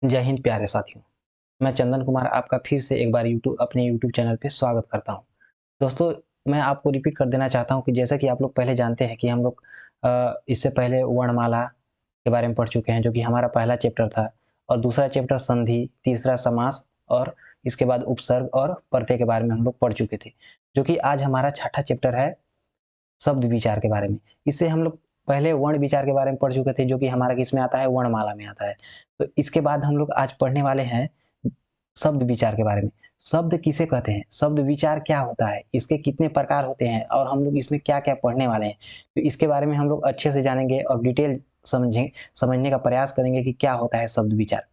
जय हिंद प्यारे साथियों। मैं चंदन कुमार आपका फिर से एक बार अपने यूट्यूब चैनल पे स्वागत करता हूं। दोस्तों, मैं आपको रिपीट कर देना चाहता हूं कि जैसा कि आप लोग पहले जानते हैं कि हम लोग इससे पहले वर्णमाला के बारे में पढ़ चुके हैं, जो कि हमारा पहला चैप्टर था। और दूसरा चैप्टर संधि, तीसरा समास और इसके बाद उपसर्ग और प्रत्यय के बारे में हम लोग पढ़ चुके थे, जो कि आज हमारा छठा चैप्टर है शब्द विचार के बारे में। इससे हम लोग पहले वर्ण विचार के बारे में पढ़ चुके थे, जो कि हमारा किसमें आता है, वर्णमाला में आता है। तो इसके बाद हम लोग आज पढ़ने वाले हैं शब्द विचार के बारे में। शब्द किसे कहते हैं, शब्द विचार क्या होता है, इसके कितने प्रकार होते हैं और हम लोग इसमें क्या क्या पढ़ने वाले हैं, तो इसके बारे में हम लोग अच्छे से जानेंगे और डिटेल समझने का प्रयास करेंगे कि क्या होता है शब्द विचार,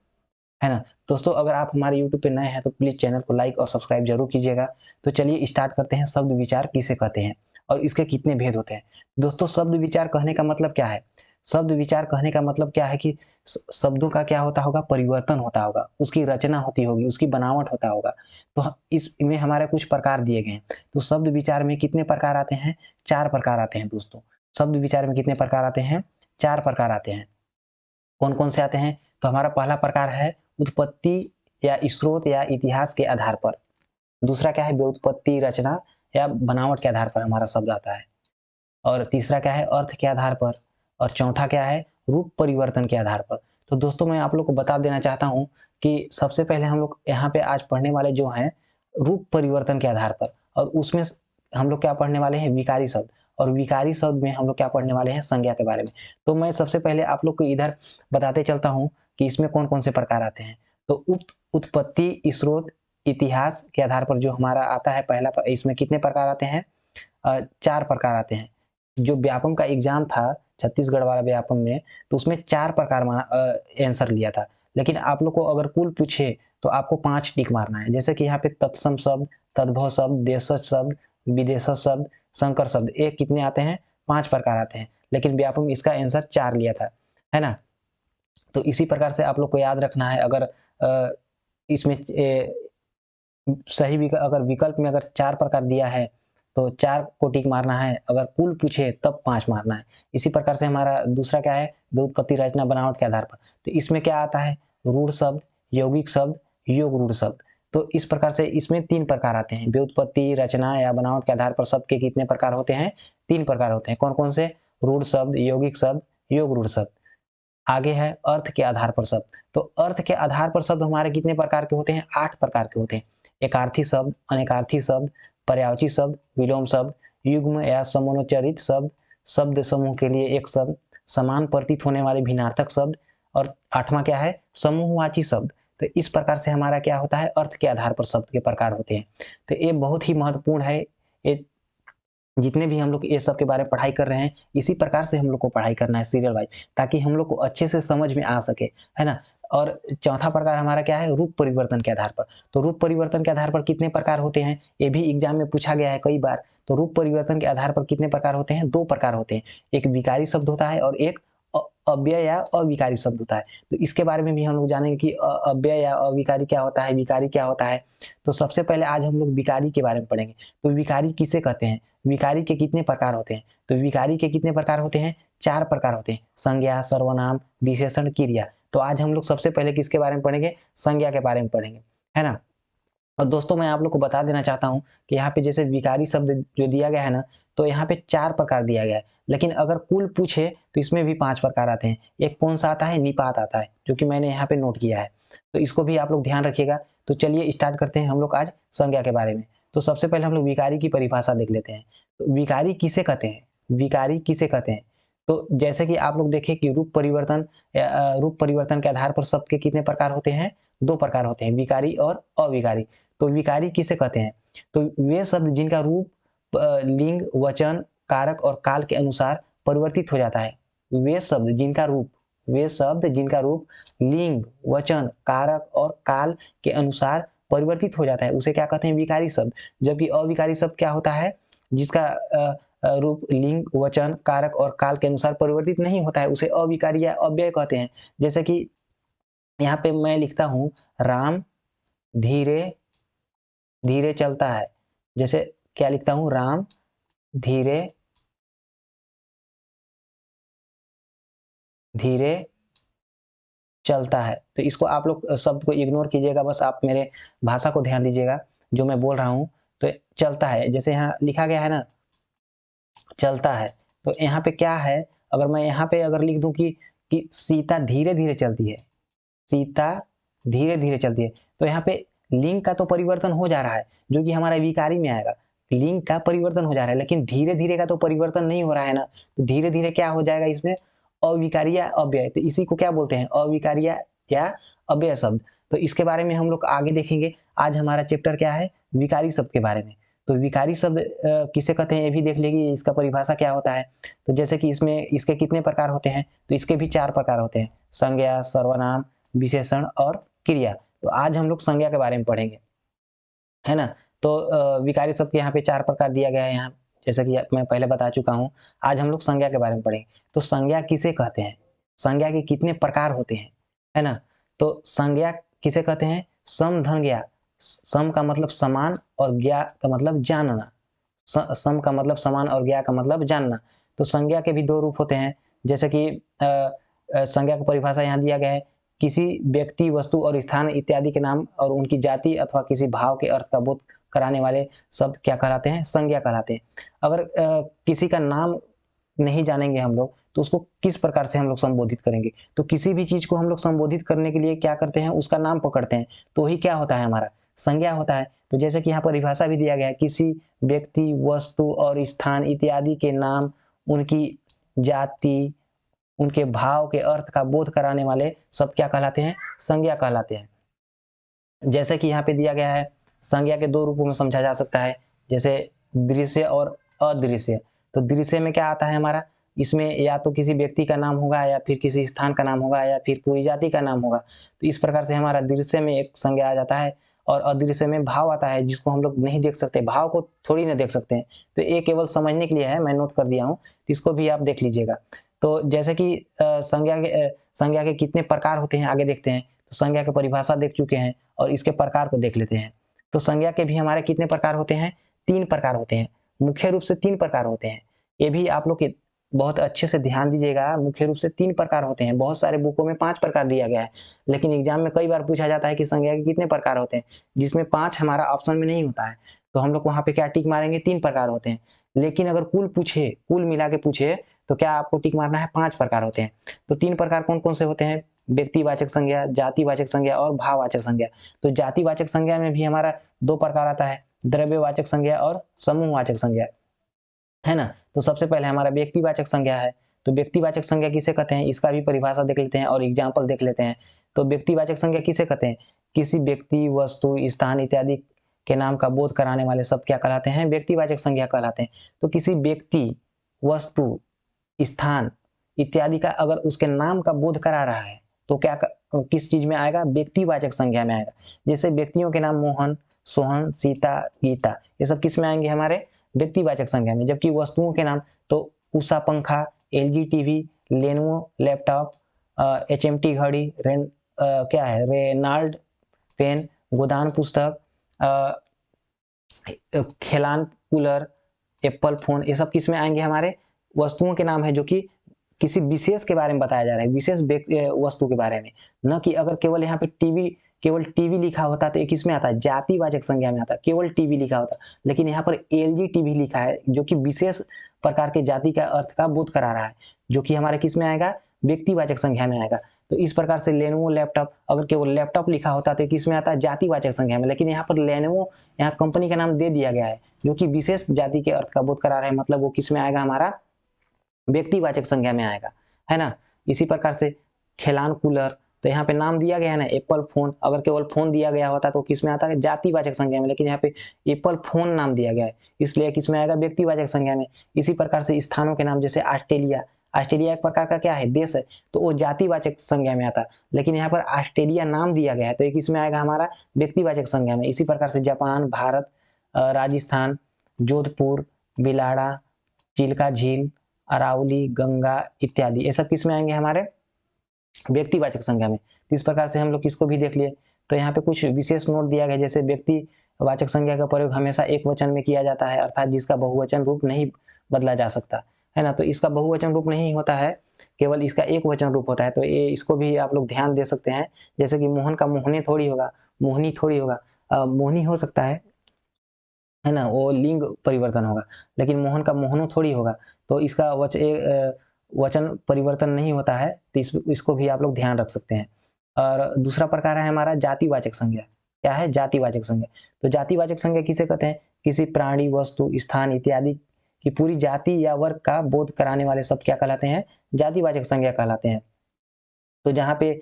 है ना। दोस्तों, अगर आप हमारे यूट्यूब पे नए हैं तो प्लीज चैनल को लाइक और सब्सक्राइब जरूर कीजिएगा। तो चलिए स्टार्ट करते हैं, शब्द विचार किसे कहते हैं और इसके कितने भेद होते हैं। दोस्तों, शब्द विचार कहने का मतलब क्या है? शब्द विचार कहने का मतलब क्या है कि शब्दों का क्या होता होगा, परिवर्तन होता होगा, उसकी रचना होती होगी, उसकी बनावट होता होगा। तो इसमें हमारे कुछ प्रकार दिए गए हैं। तो शब्द विचार में कितने प्रकार आते हैं? 4 प्रकार आते हैं दोस्तों। शब्द विचार में कितने प्रकार आते हैं? 4 प्रकार आते हैं। कौन कौन से आते हैं? तो हमारा पहला प्रकार है उत्पत्ति या स्रोत या इतिहास के आधार पर। दूसरा क्या है? व्युत्पत्ति, रचना या बनावट के आधार पर हमारा शब्द आता है। और तीसरा क्या है? अर्थ के आधार पर। और चौथा क्या है? रूप परिवर्तन के आधार पर। तो दोस्तों, मैं आप लोग को बता देना चाहता हूं कि सबसे पहले हम लोग यहाँ पे आज पढ़ने वाले जो हैं रूप परिवर्तन के आधार पर, और उसमें हम लोग क्या पढ़ने वाले हैं? विकारी शब्द। और विकारी शब्द में हम लोग क्या पढ़ने वाले हैं? संज्ञा के बारे में। तो मैं सबसे पहले आप लोग को इधर बताते चलता हूँ कि इसमें कौन कौन से प्रकार आते हैं। तो उत्पत्ति, स्रोत, इतिहास के आधार पर जो हमारा आता है पहला, इसमें कितने प्रकार आते हैं? 4 प्रकार आते हैं। जो व्यापम का एग्जाम था, छत्तीसगढ़ वाला व्यापम में, तो उसमें 4 प्रकार आंसर लिया था। लेकिन आप लोग को अगर कुल पूछे तो आपको 5 टिक मारना है। जैसे कि यहाँ पे तत्सम शब्द, तद्भव शब्द, देशज शब्द, विदेशज शब्द, संकर शब्द, ये कितने आते हैं? 5 प्रकार आते हैं। लेकिन व्यापम इसका आंसर 4 लिया था, है ना। तो इसी प्रकार से आप लोग को याद रखना है। अगर इसमें अगर विकल्प में अगर 4 प्रकार दिया है तो 4 को टिक मारना है, अगर कुल पूछे तब 5 मारना है। इसी प्रकार से हमारा दूसरा क्या है? व्युत्पत्ति, रचना, बनावट के आधार पर। तो इसमें क्या आता है? रूढ़ शब्द, यौगिक शब्द, योग रूढ़ शब्द। तो इस प्रकार से इसमें 3 प्रकार आते हैं। व्युत्पत्ति, रचना या बनावट के आधार पर शब्द के कितने प्रकार होते हैं? 3 प्रकार होते हैं। कौन कौन से? रूढ़ शब्द, यौगिक शब्द, योग रूढ़ शब्द। आगे है अर्थ के आधार पर शब्द। तो अर्थ के आधार पर शब्द हमारे कितने प्रकार के होते हैं? 8 प्रकार के होते हैं। एकार्थी शब्द, अनेकार्थी शब्द, पर्यायवाची शब्द, विलोम शब्द, युग्म या समोच्चारित शब्द, शब्द समूह के लिए एक शब्द, समान प्रतीत होने वाले भिन्नार्थक शब्द, और 8वां क्या है? समूहवाची शब्द। तो इस प्रकार से हमारा क्या होता है? अर्थ के आधार पर शब्द के प्रकार होते हैं। तो ये बहुत ही महत्वपूर्ण है। ये जितने भी हम लोग ये सब के बारे में पढ़ाई कर रहे हैं, इसी प्रकार से हम लोग को पढ़ाई करना है सीरियल वाइज, ताकि हम लोग को अच्छे से समझ में आ सके, है ना। और चौथा प्रकार हमारा क्या है? रूप परिवर्तन के आधार पर। तो रूप परिवर्तन के आधार पर कितने प्रकार होते हैं? ये भी एग्जाम में पूछा गया है कई बार। तो रूप परिवर्तन के आधार पर कितने प्रकार होते हैं? 2 प्रकार होते हैं। एक विकारी शब्द होता है और एक अव्यय या अविकारी शब्द होता है। तो इसके बारे में भी हम लोग जानेंगे कि अव्यय या अविकारी क्या होता है, विकारी क्या होता है। तो सबसे पहले आज हम लोग विकारी के बारे में पढ़ेंगे। तो विकारी किसे कहते हैं? विकारी के कितने प्रकार होते हैं? तो विकारी के कितने प्रकार होते हैं? 4 प्रकार होते हैं। संज्ञा, सर्वनाम, विशेषण, क्रिया। तो आज हम लोग सबसे पहले किसके बारे में पढ़ेंगे? संज्ञा के बारे में पढ़ेंगे, है ना। और दोस्तों, मैं आप लोग को बता देना चाहता हूं कि यहाँ पे जैसे विकारी शब्द जो दिया गया है ना, तो यहाँ पे 4 प्रकार दिया गया है। लेकिन अगर कुल पूछे तो इसमें भी 5 प्रकार आते हैं। एक कौन सा आता है? निपात आता है, जो कि मैंने यहाँ पे नोट किया है। तो इसको भी आप लोग ध्यान रखिएगा। तो चलिए स्टार्ट करते हैं हम लोग आज संज्ञा के बारे में। तो सबसे पहले हम लोग विकारी की परिभाषा देख लेते हैं। तो विकारी किसे कहते हैं? विकारी किसे कहते हैं? तो जैसे कि आप लोग देखें कि रूप परिवर्तन के आधार पर शब्द के कितने प्रकार होते हैं? 2 प्रकार होते हैं, विकारी और अविकारी। तो विकारी किसे कहते हैं? तो वे शब्द जिनका रूप लिंग, वचन, कारक और काल के अनुसार परिवर्तित हो जाता है। वे शब्द जिनका रूप लिंग, वचन, कारक और काल के अनुसार परिवर्तित हो जाता है, उसे क्या कहते हैं? विकारी शब्द। जबकि अविकारी शब्द क्या होता है? जिसका रूप लिंग, वचन, कारक और काल के अनुसार परिवर्तित नहीं होता है, उसे अविकारी या अव्यय कहते हैं। जैसे कि यहाँ पे मैं लिखता हूं, राम धीरे धीरे चलता है। जैसे क्या लिखता हूं? राम धीरे धीरे चलता है। तो इसको आप लोग शब्द को इग्नोर कीजिएगा, बस आप मेरे भाषा को ध्यान दीजिएगा जो मैं बोल रहा हूँ। तो चलता है, जैसे यहाँ लिखा गया है ना, चलता है। तो यहाँ पे क्या है, अगर मैं यहाँ पे अगर लिख दूं कि सीता धीरे धीरे चलती है, सीता धीरे धीरे चलती है, तो यहाँ पे लिंग का तो परिवर्तन हो जा रहा है, जो कि हमारा विकारी में आएगा। लिंग का परिवर्तन हो जा रहा है, लेकिन धीरे धीरे का तो परिवर्तन नहीं हो रहा है ना। तो धीरे धीरे क्या हो जाएगा इसमें, अविकारीय अव्यय। तो इसी को क्या बोलते हैं, अविकारीय या अव्यय शब्द। तो इसके बारे में हम लोग आगे देखेंगे। आज हमारा चैप्टर क्या है, विकारी शब्द के बारे में। तो विकारी शब्द किसे कहते हैं ये भी देख लेंगे, इसका परिभाषा क्या होता है। तो जैसे कि इसमें इसके कितने प्रकार होते हैं, तो इसके भी 4 प्रकार होते हैं, संज्ञा, सर्वनाम, विशेषण और क्रिया। तो आज हम लोग संज्ञा के बारे में पढ़ेंगे, है ना। तो विकारी शब्द के यहाँ पे 4 प्रकार दिया गया है यहाँ, जैसे कि मैं पहले बता चुका हूँ। आज हम लोग संज्ञा के बारे में पढ़ेंगे। तो संज्ञा किसे कहते हैं, संज्ञा के कितने प्रकार होते हैं, है ना। तो संज्ञा किसे कहते हैं, सम धन ज्ञा। सम का मतलब समान और ज्ञा का मतलब जानना। सम का मतलब समान और ज्ञा का मतलब जानना। तो संज्ञा के भी 2 रूप होते हैं, जैसे कि संज्ञा की परिभाषा यहाँ दिया गया है, किसी व्यक्ति, वस्तु और स्थान इत्यादि के नाम और उनकी जाति अथवा किसी भाव के अर्थ का बोध कराने वाले शब्द क्या कहलाते हैं, संज्ञा कहलाते हैं। अगर किसी का नाम नहीं जानेंगे हम लोग, तो उसको किस प्रकार से हम लोग संबोधित करेंगे। तो किसी भी चीज को हम लोग संबोधित करने के लिए क्या करते हैं, उसका नाम पकड़ते हैं, तो ही क्या होता है, हमारा संज्ञा होता है। तो जैसे कि यहाँ परिभाषा भी दिया गया है, किसी व्यक्ति, वस्तु और स्थान इत्यादि के नाम, उनकी जाति, उनके भाव के अर्थ का बोध कराने वाले सब क्या कहलाते हैं, संज्ञा कहलाते हैं। जैसे कि यहाँ पे दिया गया है, संज्ञा के 2 रूपों में समझा जा सकता है, जैसे दृश्य और अदृश्य। तो दृश्य में क्या आता है हमारा, इसमें या तो किसी व्यक्ति का नाम होगा, या फिर किसी स्थान का नाम होगा, या फिर पूरी जाति का नाम होगा। तो इस प्रकार से हमारा दृश्य में एक संज्ञा आ जाता है। और अदृश्य में भाव आता है, जिसको हम लोग नहीं देख सकते, भाव को थोड़ी ना देख सकते हैं। तो ये केवल समझने के लिए है, मैं नोट कर दिया हूँ, तो इसको भी आप देख लीजिएगा। तो जैसे कि संज्ञा के कितने प्रकार होते हैं आगे देखते हैं। तो संज्ञा की परिभाषा देख चुके हैं, और इसके प्रकार को देख लेते हैं। तो संज्ञा के भी हमारे कितने प्रकार होते हैं, 3 प्रकार होते हैं, मुख्य रूप से 3 प्रकार होते हैं। ये भी आप लोग बहुत अच्छे से ध्यान दीजिएगा, मुख्य रूप से 3 प्रकार होते हैं। बहुत सारे बुकों में 5 प्रकार दिया गया है, लेकिन एग्जाम में कई बार पूछा जाता है कि संज्ञा के कितने प्रकार होते हैं, जिसमें 5 हमारा ऑप्शन में नहीं होता है। तो हम लोग वहां पे क्या टिक मारेंगे, 3 प्रकार होते हैं। लेकिन अगर कुल पूछे, कुल मिला के पूछे, तो क्या आपको टिक मारना है, 5 प्रकार होते हैं। तो 3 प्रकार कौन कौन से होते हैं, व्यक्तिवाचक संज्ञा, जातिवाचक संज्ञा और भाववाचक संज्ञा। तो जातिवाचक संज्ञा में भी हमारा 2 प्रकार आता है, द्रव्यवाचक संज्ञा और समूहवाचक संज्ञा, है ना। तो सबसे पहले हमारा व्यक्तिवाचक संज्ञा है। तो व्यक्तिवाचक संज्ञा किसे कहते हैं, इसका भी परिभाषा देख लेते हैं और एग्जाम्पल देख लेते हैं। तो व्यक्तिवाचक संज्ञा किसे कहते हैं, किसी व्यक्ति, वस्तु, स्थान इत्यादि के नाम का बोध कराने वाले सब क्या कहलाते हैं, व्यक्तिवाचक संज्ञा कहलाते हैं। तो किसी व्यक्ति, वस्तु, स्थान इत्यादि का अगर उसके नाम का बोध करा रहा है, तो क्या किस चीज में आएगा, व्यक्तिवाचक संज्ञा में आएगा। जैसे व्यक्तियों के नाम मोहन, सोहन, सीता, गीता, ये सब किस में आएंगे, हमारे व्यक्तिवाचक संज्ञा में। जबकि वस्तुओं के नाम, तो उषा पंखा, LG TV, Lenovo laptop, HMT घड़ी, क्या है, रेनाल्ड पेन, गोदान पुस्तक, खेलान कूलर, एप्पल फोन, ये सब किस में आएंगे, हमारे वस्तुओं के नाम है, जो कि किसी विशेष के बारे में बताया जा रहा है, विशेष वस्तु के बारे में। न कि अगर केवल यहाँ पे केवल टीवी लिखा होता तो ये किस में आता है, जातिवाचक संज्ञा में आता, केवल टीवी लिखा होता। लेकिन यहाँ पर एलजी टीवी लिखा है, जो कि विशेष प्रकार के जाति का अर्थ का बोध करा रहा है, जो कि हमारे किस में आएगा, व्यक्तिवाचक संज्ञा में आएगा। तो इस प्रकार से लेनोवो लैपटॉप, अगर केवल लैपटॉप लिखा होता तो किस में आता है, जातिवाचक संज्ञा में। लेकिन यहाँ पर लेनोवो, यहाँ कंपनी का नाम दे दिया गया है, जो कि विशेष जाति के अर्थ का बोध करा रहा है, मतलब वो किस में आएगा, हमारा व्यक्तिवाचक संज्ञा में आएगा, है ना। इसी प्रकार से खेलान कूलर, तो यहाँ पे नाम दिया गया है ना, एप्पल फोन, अगर केवल फोन दिया गया होता तो किस में आता है, जातिवाचक संज्ञा में। लेकिन यहाँ पे एप्पल फोन नाम दिया गया है, इसलिए किस में आएगा, व्यक्तिवाचक संज्ञा में। इसी प्रकार से स्थानों के नाम, जैसे ऑस्ट्रेलिया, ऑस्ट्रेलिया एक प्रकार का क्या है, देश है, तो वो जातिवाचक संज्ञा में आता। लेकिन यहाँ पर ऑस्ट्रेलिया नाम दिया गया है, तो ये किस में आएगा, हमारा व्यक्तिवाचक संज्ञा में। इसी प्रकार से जापान, भारत, राजस्थान, जोधपुर, बिलाड़ा, चिल्का झील, अरावली, गंगा इत्यादि, ये सब किस में आएंगे, हमारे व्यक्तिवाचक संज्ञा में। तो इस प्रकार से हम लोग किसको भी देख लिए। तो यहाँ पे कुछ विशेष नोट दिया गया, जैसे व्यक्तिवाचक संज्ञा का प्रयोग हमेशा एक वचन में किया जाता है, अर्थात जिसका बहुवचन रूप नहीं बदला जा सकता, है ना, तो इसका बहुवचन रूप नहीं होता है, केवल इसका एक वचन रूप होता है। तो ये इसको भी आप लोग ध्यान दे सकते हैं। जैसे कि मोहन का मोहने थोड़ी होगा, मोहनी थोड़ी होगा, मोहनी हो सकता है ना, वो लिंग परिवर्तन होगा, लेकिन मोहन का मोहनो थोड़ी होगा। तो इसका वचन परिवर्तन नहीं होता है, तो इसको भी आप लोग ध्यान रख सकते हैं। और दूसरा प्रकार है हमारा जातिवाचक संज्ञा। क्या है? जातिवाचक संज्ञा। तो जातिवाचक संज्ञा किसे कहते हैं? किसी प्राणी, वस्तु, स्थान इत्यादि की पूरी जाति या वर्ग का बोध कराने वाले शब्द क्या कहलाते हैं? जातिवाचक संज्ञा कहलाते हैं। तो जहाँ पे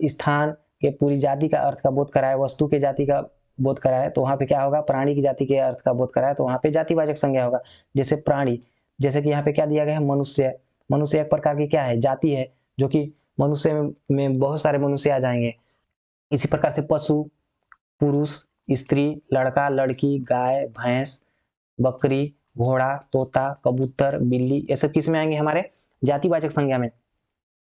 स्थान के पूरी जाति का अर्थ का बोध कराए, वस्तु के जाति का बोध कराए, तो वहाँ पे क्या होगा? प्राणी की जाति के अर्थ का बोध कराए, तो वहाँ पे जातिवाचक संज्ञा होगा। जैसे प्राणी, जैसे कि यहाँ पे क्या दिया गया है? मनुष्य। मनुष्य एक प्रकार की क्या है? जाति है, जो कि मनुष्य में बहुत सारे मनुष्य आ जाएंगे। इसी प्रकार से पशु, पुरुष, स्त्री, लड़का, लड़की, गाय, भैंस, बकरी, घोड़ा, तोता, कबूतर, बिल्ली, ये सब किस में आएंगे? हमारे जातिवाचक संज्ञा में,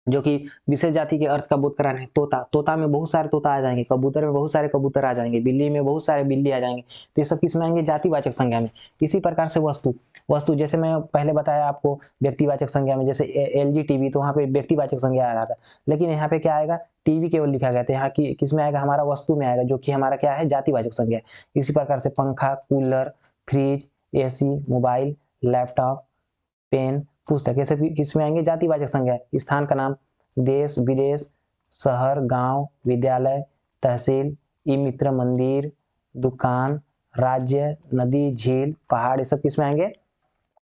जो कि विशेष जाति के अर्थ का बोध करा रहे हैं। तोता, तोता में बहुत सारे तोता आ जाएंगे, कबूतर में बहुत सारे कबूतर आ जाएंगे, बिल्ली में बहुत सारे बिल्ली आ जाएंगे। तो ये सब किस में आएंगे? जातिवाचक संज्ञा में। इसी प्रकार से वस्तु, वस्तु जैसे मैं पहले बताया आपको व्यक्तिवाचक संज्ञा में, जैसे LG टीवी, तो वहाँ पे व्यक्तिवाचक संज्ञा आ रहा था, लेकिन यहाँ पे क्या आएगा? टीवी केवल लिखा गया था, यहाँ की किस में आएगा? हमारा वस्तु में आएगा, जो कि हमारा क्या है? जातिवाचक संज्ञा। इसी प्रकार से पंखा, cooler, fridge, AC, mobile, laptop, pen, पुस्तक, ये सब किस में आएंगे? जातिवाचक संज्ञा। स्थान का नाम, देश, विदेश, शहर, गांव, विद्यालय, तहसील, ई मित्र, मंदिर, दुकान, राज्य, नदी, झील, पहाड़, ये सब किस में आएंगे?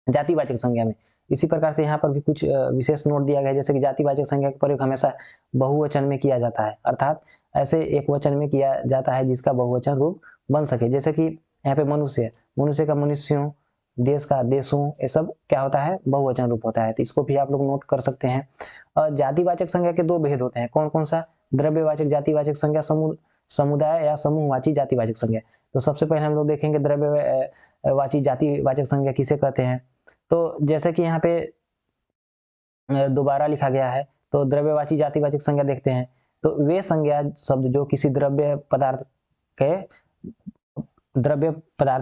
जातिवाचक संज्ञा में। इसी प्रकार से यहाँ पर भी कुछ विशेष नोट दिया गया है, जैसे कि जातिवाचक संज्ञा का प्रयोग हमेशा बहुवचन में किया जाता है, अर्थात ऐसे एक वचन में किया जाता है जिसका बहुवचन रूप बन सके। जैसे कि यहाँ पे मनुष्य, मनुष्य का मनुष्यों, देश का देशों, ये सब क्या होता है? बहुवचन रूप होता है। तो इसको भी आप लोग नोट कर सकते हैं। और जातिवाचक संज्ञा के दो भेद होते हैं, कौन कौन सा? द्रव्यवाचक जातिवाचक संज्ञा, समुदाय या समूहवाची जातिवाचक संज्ञा। तो सबसे पहले हम लोग देखेंगे द्रव्यवाची जातिवाचक संज्ञा किसे कहते हैं। तो जैसे कि यहाँ पे दोबारा लिखा गया है, तो द्रव्यवाची जातिवाचक संज्ञा देखते हैं। तो वे संज्ञा शब्द जो किसी द्रव्य पदार्थ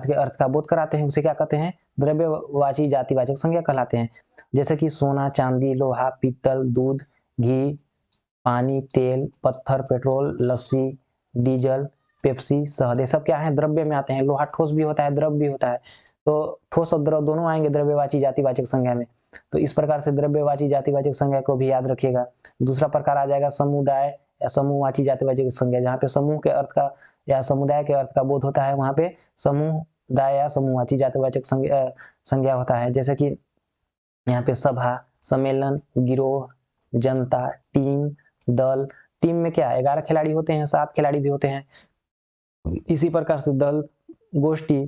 के अर्थ का बोध कराते हैं, उसे क्या कहते हैं? द्रव्यवाची जातिवाचक संज्ञा कहलाते हैं। जैसे कि सोना, चांदी, लोहा, पीतल, दूध, घी, पानी, तेल, पत्थर, पेट्रोल, लस्सी, डीजल, पेप्सी, शहद, ये सब क्या है? द्रव्य में आते हैं। लोहा ठोस भी होता है, द्रव भी होता है, तो ठोस और द्रव दोनों आएंगे द्रव्यवाची जातिवाचक संज्ञा में। तो इस प्रकार से द्रव्यवाची जातिवाचक संज्ञा को भी याद रखिएगा। दूसरा प्रकार आ जाएगा समुदाय या समूहवाची जातिवाचक संज्ञा, जहाँ पे समूह के अर्थ का या समुदाय के अर्थ का बोध होता है, वहाँ पे समुदाय या समूहवाची जातिवाचक संज्ञा होता है। जैसे कि यहाँ पे सभा, सम्मेलन, गिरोह, जनता, टीम, दल। टीम में क्या 11 खिलाड़ी होते हैं, 7 खिलाड़ी भी होते हैं। इसी प्रकार से दल, गोष्ठी,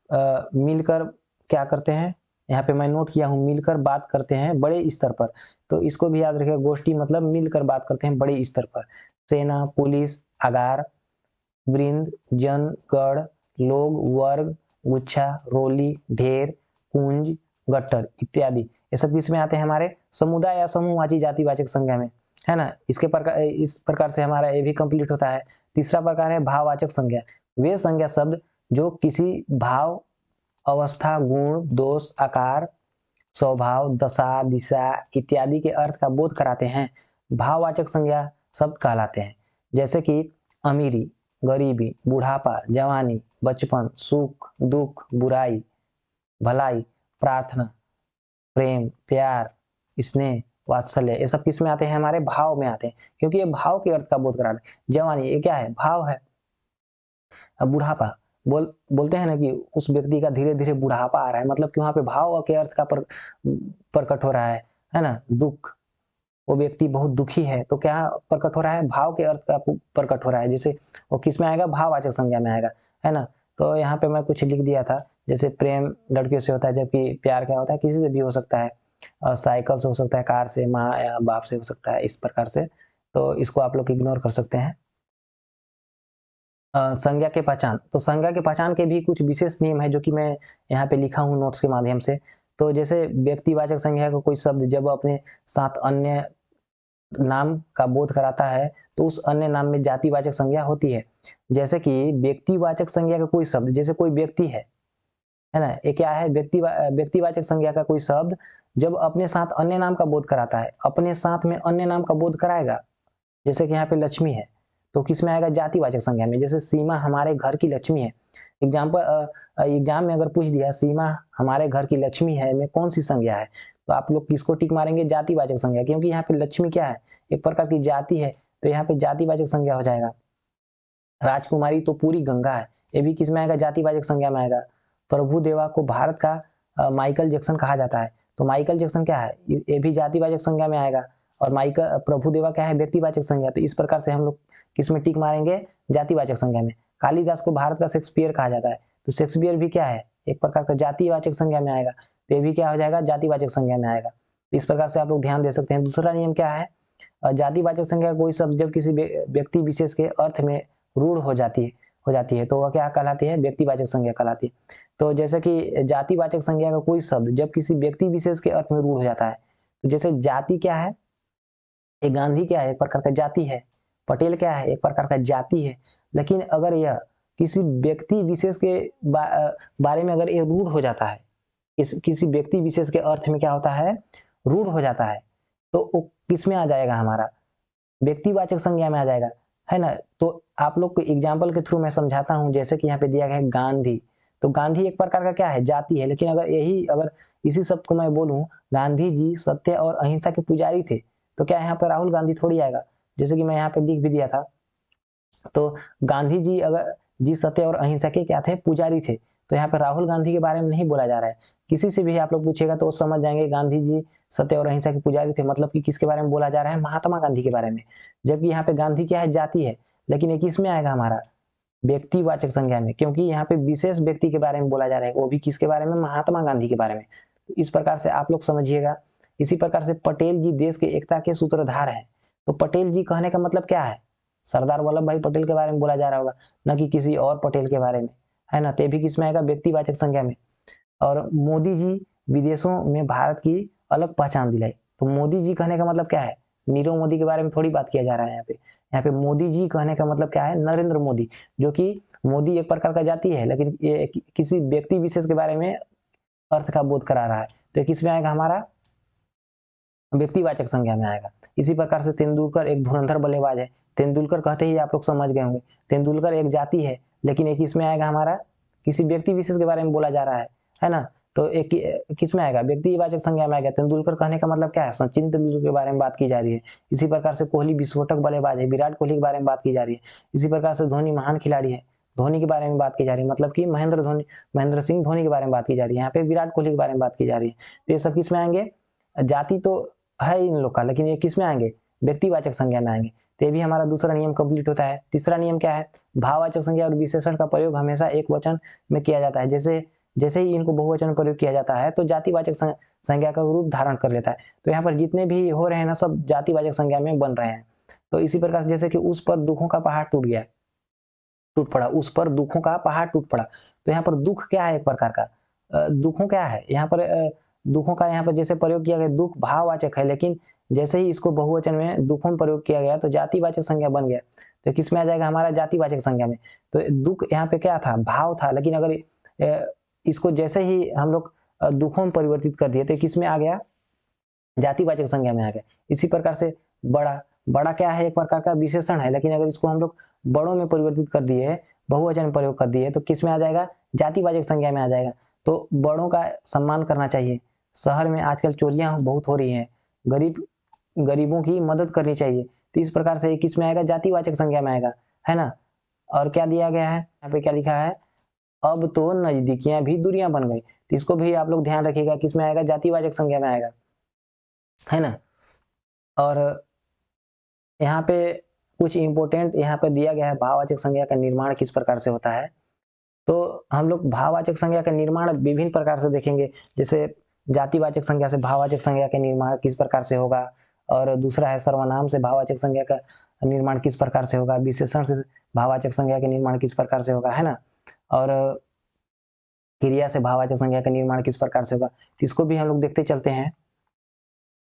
मिलकर क्या करते हैं? यहाँ पे मैं नोट किया हूँ, मिलकर बात करते हैं बड़े स्तर पर। तो इसको भी याद रखिएगा, गोष्ठी मतलब मिलकर बात करते हैं बड़े स्तर पर। सेना, पुलिस, आगार, वृंद, जन, गढ़, लोग, वर्ग, गुच्छा, रोली, ढेर, कुंज, गट्टर इत्यादि, ये सब किस में आते हैं? हमारे समुदाय या समूहवाची जातिवाचक संज्ञा में, है ना। इस प्रकार से हमारा ये भी कंप्लीट होता है। तीसरा प्रकार है भाववाचक संज्ञा। वे संज्ञा शब्द जो किसी भाव, अवस्था, गुण, दोष, आकार, स्वभाव, दशा, दिशा इत्यादि के अर्थ का बोध कराते हैं, भाववाचक संज्ञा शब्द कहलाते हैं। जैसे कि अमीरी, गरीबी, बुढ़ापा, जवानी, बचपन, सुख, दुख, बुराई, भलाई, प्रार्थना, प्रेम, प्यार, स्नेह, वात्सल्य, ये सब किस में आते हैं? हमारे भाव में आते हैं, क्योंकि ये भाव के अर्थ का बोध करा रहे हैं। जवानी, ये क्या है? भाव है। अब बुढ़ापा, बोलते हैं ना कि उस व्यक्ति का धीरे धीरे बुढ़ापा आ रहा है, मतलब कि वहां पे भाव के अर्थ का प्रकट हो रहा है ना। दुख, वो व्यक्ति बहुत दुखी है, तो क्या प्रकट हो रहा है? भाव के अर्थ का प्रकट हो रहा है। जैसे वो किस में आएगा? भाववाचक संज्ञा में आएगा, है ना। तो यहाँ पे मैं कुछ लिख दिया था, जैसे प्रेम लड़कियों से होता है, जबकि प्यार क्या होता है? किसी से भी हो सकता है, साइकिल से हो सकता है, कार से, माँ या बाप से हो सकता है, इस प्रकार से। तो इसको आप लोग इग्नोर कर सकते हैं। संज्ञा के पहचान, तो संज्ञा के पहचान के भी कुछ विशेष नियम है, जो कि मैं यहाँ पे लिखा हूँ नोट्स के माध्यम से। तो जैसे व्यक्तिवाचक संज्ञा का कोई शब्द जब अपने साथ अन्य नाम का बोध कराता है, तो उस अन्य नाम में जातिवाचक संज्ञा होती है। जैसे कि व्यक्तिवाचक संज्ञा का कोई शब्द, जैसे कोई व्यक्ति है है ना। ये क्या है, व्यक्तिवाचक संज्ञा का कोई शब्द जब अपने साथ अन्य नाम का बोध कराता है, अपने साथ में अन्य नाम का बोध कराएगा, जैसे कि यहाँ पे लक्ष्मी है तो किस में आएगा, जातिवाचक संज्ञा में। जैसे सीमा हमारे घर की लक्ष्मी है, एग्जाम में अगर पूछ दिया सीमा हमारे घर की लक्ष्मी है में कौन सी संज्ञा है, तो आप लोग किसको टिक मारेंगे, जातिवाचक संज्ञा, क्योंकि यहाँ पे लक्ष्मी क्या है, एक प्रकार की जाति है, तो यहाँ पे जातिवाचक संज्ञा हो जाएगा। राजकुमारी तो पूरी गंगा है, ये भी किस में आएगा, जातिवाचक संज्ञा में आएगा। प्रभु देवा को भारत का माइकल जैक्सन कहा जाता है, तो माइकल जैक्सन क्या है, ये भी जातिवाचक संज्ञा में आएगा। और माइकल प्रभु देवा क्या है, व्यक्तिवाचक संज्ञा। तो इस प्रकार से हम लोग किसमें टिक मारेंगे, जातिवाचक संज्ञा में। कालिदास को भारत का शेक्सपियर कहा जाता है, तो शेक्सपियर भी क्या है, एक प्रकार का जातिवाचक संज्ञा में आएगा, तो ये भी क्या हो जाएगा, जातिवाचक संज्ञा में आएगा। इस प्रकार से आप लोग ध्यान दे सकते हैं। दूसरा नियम क्या है, जातिवाचक संज्ञा कोई शब्द जब किसी व्यक्ति विशेष के अर्थ में रूढ़ हो जाती है तो वह क्या कहलाती है, व्यक्तिवाचक संज्ञा कहलाती है। तो जैसे कि जातिवाचक संज्ञा का कोई शब्द जब किसी व्यक्ति विशेष के अर्थ में रूढ़ हो जाता है, तो जैसे जाति क्या है, एक गांधी क्या है, एक प्रकार का जाति है, पटेल क्या है, एक प्रकार का जाति है। लेकिन अगर यह किसी व्यक्ति विशेष के बारे में अगर ये रूढ़ हो जाता है, किसी व्यक्ति विशेष के अर्थ में क्या होता है, रूढ़ हो जाता है, तो वो किस में आ जाएगा, हमारा व्यक्तिवाचक संज्ञा में आ जाएगा, है ना। तो आप लोग को एग्जाम्पल के थ्रू मैं समझाता हूं। जैसे कि यहाँ पे दिया गया है गांधी, तो गांधी एक प्रकार का क्या है, जाति है। लेकिन अगर इसी शब्द को मैं बोलूं, गांधी जी सत्य और अहिंसा के पुजारी थे, तो क्या यहाँ पे राहुल गांधी थोड़ी आएगा। जैसे कि मैं यहाँ पे लिख भी दिया था, तो गांधी जी अगर जी सत्य और अहिंसा के क्या थे, पुजारी थे, तो यहाँ पे राहुल गांधी के बारे में नहीं बोला जा रहा है। किसी से भी आप लोग पूछेगा तो वो समझ जाएंगे गांधी जी सत्य और अहिंसा के पुजारी थे, मतलब कि किसके बारे में बोला जा रहा है, महात्मा गांधी के बारे में। जबकि यहाँ पे गांधी क्या है, जाति है, लेकिन ये किस में आएगा, हमारा व्यक्तिवाचक संज्ञा में, क्योंकि यहाँ पे विशेष व्यक्ति के बारे में बोला जा रहा है, वो भी किसके बारे में, महात्मा गांधी के बारे में। तो इस प्रकार से आप लोग समझिएगा। इसी प्रकार से पटेल जी देश के एकता के सूत्रधार हैं, तो पटेल जी कहने का मतलब क्या है, सरदार वल्लभ भाई पटेल के बारे में बोला जा रहा होगा, न कि किसी और पटेल के बारे में, है ना। तो भी किस में आएगा, व्यक्तिवाचक संज्ञा में। और मोदी जी विदेशों में भारत की अलग पहचान दिलाई, तो मोदी जी कहने का मतलब क्या है, नीरव मोदी के बारे में थोड़ी बात किया जा रहा है यहाँ पे मोदी जी कहने का मतलब क्या है, नरेंद्र मोदी, जो कि मोदी एक प्रकार का जाति है, लेकिन ये किसी व्यक्ति विशेष के बारे में अर्थ का बोध करा रहा है, तो किस में आएगा, हमारा व्यक्तिवाचक संज्ञा में आएगा। इसी प्रकार से तेंदुलकर एक धुरंधर बल्लेबाज है, तेंदुलकर कहते ही आप लोग समझ गए होंगे, तेंदुलकर एक जाति है, लेकिन एक किस में आएगा, हमारा किसी व्यक्ति विशेष के बारे में बोला जा रहा है ना। तो एक किस में आएगा, व्यक्तिवाचक संज्ञा में आएगा। तेंदुलकर कहने का मतलब क्या है, सचिन तेंदुलकर के बारे में बात की जा रही है। इसी प्रकार से कोहली विस्फोटक बल्लेबाज है, विराट कोहली के बारे में बात की जा रही है। इसी प्रकार से धोनी महान खिलाड़ी है, धोनी के बारे में बात की जा रही है, मतलब कि महेंद्र सिंह धोनी के बारे में बात की जा रही है। यहाँ पे विराट कोहली के बारे में बात की जा रही है। तो ये सब किस में आएंगे, जाति तो है इन लोग का, लेकिन ये किस में आएंगे, व्यक्तिवाचक संज्ञा में आएंगे। तो ये भी हमारा दूसरा नियम कंप्लीट होता है। तीसरा नियम क्या है, भाववाचक संज्ञा और विशेषण का प्रयोग हमेशा एक वचन में किया जाता है। जैसे ही इनको बहुवचन में प्रयोग किया जाता है तो जातिवाचक संज्ञा का रूप धारण कर लेता है। तो यहाँ पर जितने भी हो रहे हैं ना, सब जातिवाचक संज्ञा में बन रहे हैं। तो इसी प्रकार से जैसे कि उस पर दुखों का पहाड़ टूट पड़ा, उस पर दुखों का पहाड़ टूट पड़ा, तो यहाँ पर दुख क्या है, एक प्रकार का दुखों क्या है, यहाँ पर दुखों का यहाँ पर जैसे प्रयोग किया गया, दुख भाववाचक है, लेकिन जैसे ही इसको बहुवचन में दुखों में प्रयोग किया गया तो जातिवाचक संज्ञा बन गया। तो किस में आ जाएगा, हमारा जातिवाचक संज्ञा में। तो दुख यहाँ पे क्या था, भाव था, लेकिन अगर इसको जैसे ही हम लोग दुखों में परिवर्तित कर दिए तो किस में आ गया, जातिवाचक संज्ञा में आ गया। इसी प्रकार से बड़ा क्या है, एक प्रकार का विशेषण है, लेकिन अगर इसको हम लोग बड़ों में परिवर्तित कर दिए, बहुवचन में प्रयोग कर दिए, तो किस में आ जाएगा, जातिवाचक संज्ञा में आ जाएगा। तो बड़ों का सम्मान करना चाहिए। शहर में आजकल चोरियां बहुत हो रही हैं, गरीबों की मदद करनी चाहिए, तो इस प्रकार से किस में आएगा, जातिवाचक संज्ञा में आएगा, है ना। और क्या दिया गया है, यहाँ पे क्या लिखा है, अब तो नजदीकियां भी दूरियां बन गई, तो इसको भी आप लोग ध्यान रखिएगा, किस में आएगा, जातिवाचक संज्ञा में आएगा, है ना। और यहाँ पे कुछ इंपोर्टेंट यहाँ पे दिया गया है, भाववाचक संज्ञा का निर्माण किस प्रकार से होता है। तो हम लोग भाववाचक संज्ञा का निर्माण विभिन्न प्रकार से देखेंगे। जैसे जातिवाचक संज्ञा से भाववाचक संज्ञा का निर्माण किस प्रकार से होगा, और दूसरा है सर्वनाम से भाववाचक संज्ञा का निर्माण किस प्रकार से होगा, विशेषण से भाववाचक संज्ञा का निर्माण किस प्रकार से होगा, है ना। और क्रिया से भाववाचक संज्ञा का निर्माण किस प्रकार से होगा, तो इसको भी हम लोग देखते चलते हैं।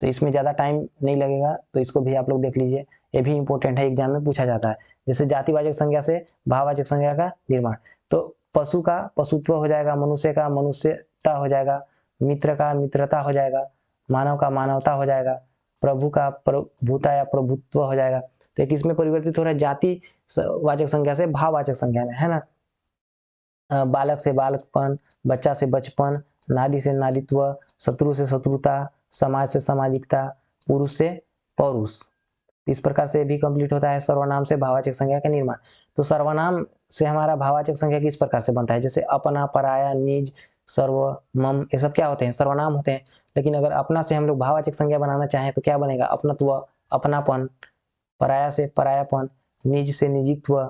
तो इसमें ज्यादा टाइम नहीं लगेगा, तो इसको भी आप लोग देख लीजिए, ये भी इंपॉर्टेंट है, एग्जाम में पूछा जाता है। जैसे जातिवाचक संज्ञा से भाववाचक संज्ञा का निर्माण, तो पशु का पशुत्व हो जाएगा, मनुष्य का मनुष्यता हो जाएगा, मित्र का मित्रता हो जाएगा, मानव का मानवता हो जाएगा, प्रभु का प्रभुता या प्रभुत्व हो जाएगा। तो एक इसमें परिवर्तित हो रहा है जाति वाचक संज्ञा से भाववाचक संज्ञा में, है ना। बालक से बालकपन, बच्चा से बचपन, नारी से नारीत्व, शत्रु से शत्रुता, समाज से सामाजिकता, पुरुष से पौरुष। इस प्रकार से भी कंप्लीट होता है सर्वनाम से भाववाचक संज्ञा का निर्माण। तो सर्वनाम से हमारा भाववाचक संज्ञा किस प्रकार से बनता है, जैसे अपना, पराया, निज, सर्व, मम, ये सब क्या होते हैं, सर्वनाम होते हैं। लेकिन अगर अपना से हम लोग भाववाचक संज्ञा बनाना चाहें तो क्या बनेगा, अपनत्व, अपनापन, पराया से परायापन, निज से निजित्व,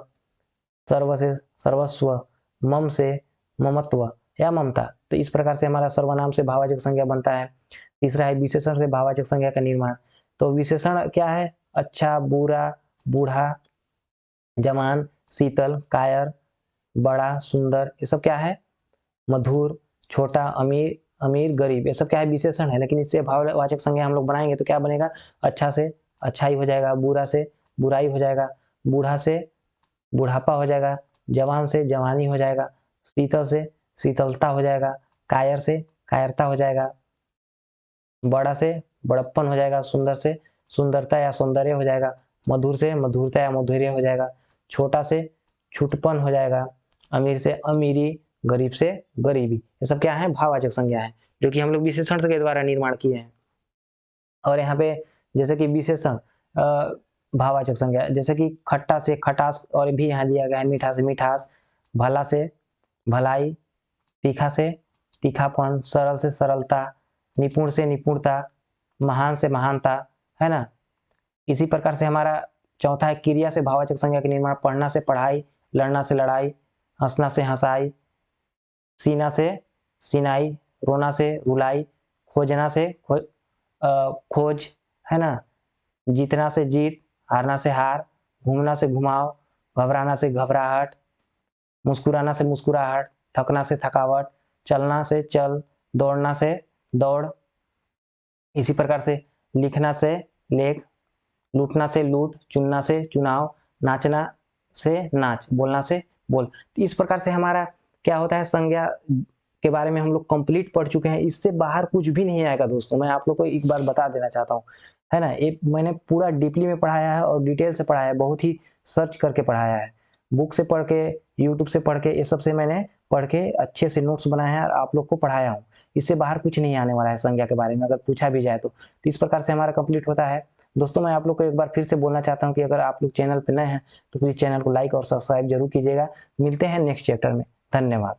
सर्व से सर्वस्व, मम से ममत्व या ममता। तो इस प्रकार से हमारा सर्वनाम से भाववाचक संज्ञा बनता है। तीसरा है विशेषण से भाववाचक संज्ञा का निर्माण। तो विशेषण क्या है, अच्छा, बुरा, बूढ़ा, जवान, शीतल, कायर, बड़ा, सुंदर, ये सब क्या है, मधुर, छोटा, अमीर, अमीर, गरीब, ये सब क्या है, विशेषण है। लेकिन इससे भाववाचक संज्ञा हम लोग बनाएंगे तो क्या बनेगा, अच्छा से अच्छाई हो जाएगा, बुरा से बुराई हो जाएगा, बूढ़ा से बुढ़ापा हो जाएगा, जवान से जवानी हो जाएगा, शीतल से शीतलता हो जाएगा, कायर से कायरता हो जाएगा, बड़ा से बड़प्पन हो जाएगा, सुंदर से सुंदरता या सौंदर्य हो जाएगा, मधुर से मधुरता या मधुर्य हो जाएगा, छोटा से छुटपन हो जाएगा, अमीर से अमीरी, गरीब से गरीबी। ये सब क्या है, भाववाचक संज्ञा है, जो कि हम लोग विशेषण के द्वारा निर्माण किए हैं। और यहाँ पे जैसे कि विशेषण भाववाचक संज्ञा, जैसे कि खट्टा से खटास, और भी यहाँ दिया गया है मीठा से मिठास, भला से भलाई, तीखा से तीखापन, सरल से सरलता, निपुण से निपुणता, महान से महानता, है ना। इसी प्रकार से हमारा चौथा है क्रिया से भाववाचक संज्ञा के निर्माण, पढ़ना से पढ़ाई, लड़ना से लड़ाई, हंसना से हंसाई, सीना से सिनाई, रोना से रुलाई, खोजना से खोज, है ना, जीतना से जीत, हारना से हार, घूमना से घुमाव, घबराना से घबराहट, मुस्कुराना से मुस्कुराहट, थकना से थकावट, चलना से चल, दौड़ना से दौड़। इसी प्रकार से लिखना से लेख, लूटना से लूट, चुनना से चुनाव, नाचना से नाच, बोलना से बोल। तो इस प्रकार से हमारा क्या होता है, संज्ञा के बारे में हम लोग कंप्लीट पढ़ चुके हैं। इससे बाहर कुछ भी नहीं आएगा दोस्तों, मैं आप लोग को एक बार बता देना चाहता हूँ, है ना। ये मैंने पूरा डीपली में पढ़ाया है और डिटेल से पढ़ाया है, बहुत ही सर्च करके पढ़ाया है, बुक से पढ़ के, यूट्यूब से पढ़ के, ये सब से मैंने पढ़ के अच्छे से नोट्स बनाए हैं और आप लोग को पढ़ाया हूँ। इससे बाहर कुछ नहीं आने वाला है संज्ञा के बारे में, अगर पूछा भी जाए तो इस प्रकार से हमारा कंप्लीट होता है। दोस्तों मैं आप लोग को एक बार फिर से बोलना चाहता हूँ कि अगर आप लोग चैनल पर नए हैं तो प्लीज चैनल को लाइक और सब्सक्राइब जरूर कीजिएगा। मिलते हैं नेक्स्ट चैप्टर में, धन्यवाद।